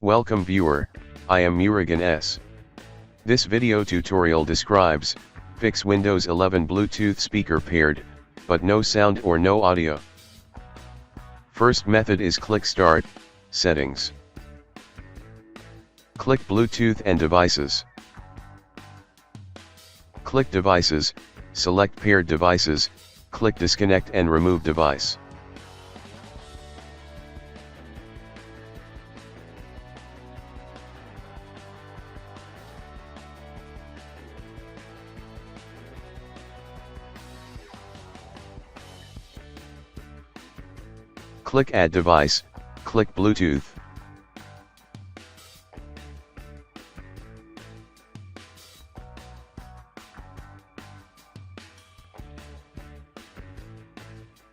Welcome viewer, I am Murugan S. This video tutorial describes, fix Windows 11 Bluetooth speaker paired, but no sound or no audio. First method is click Start, Settings. Click Bluetooth and Devices. Click Devices, select Paired Devices, click Disconnect and remove device. Click Add Device, click Bluetooth.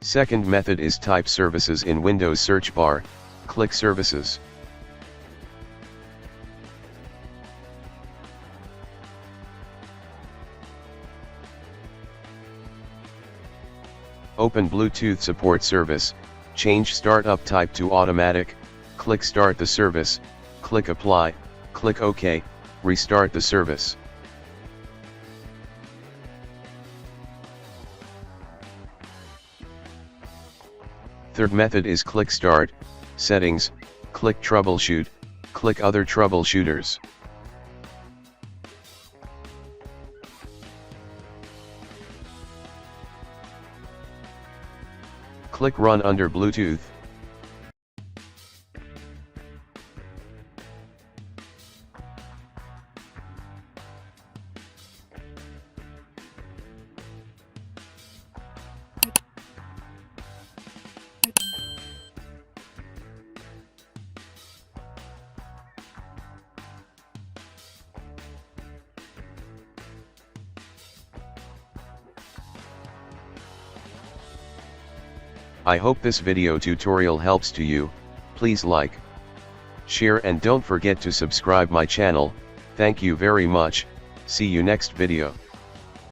Second method is type Services in Windows search bar, click Services. Open Bluetooth Support Service, change Startup Type to Automatic, click Start the service, click Apply, click OK, restart the service. Third method is click Start, Settings, click Troubleshoot, click Other Troubleshooters. Click Run under Bluetooth. I hope this video tutorial helps to you. Please like, share and don't forget to subscribe my channel. Thank you very much. See you next video.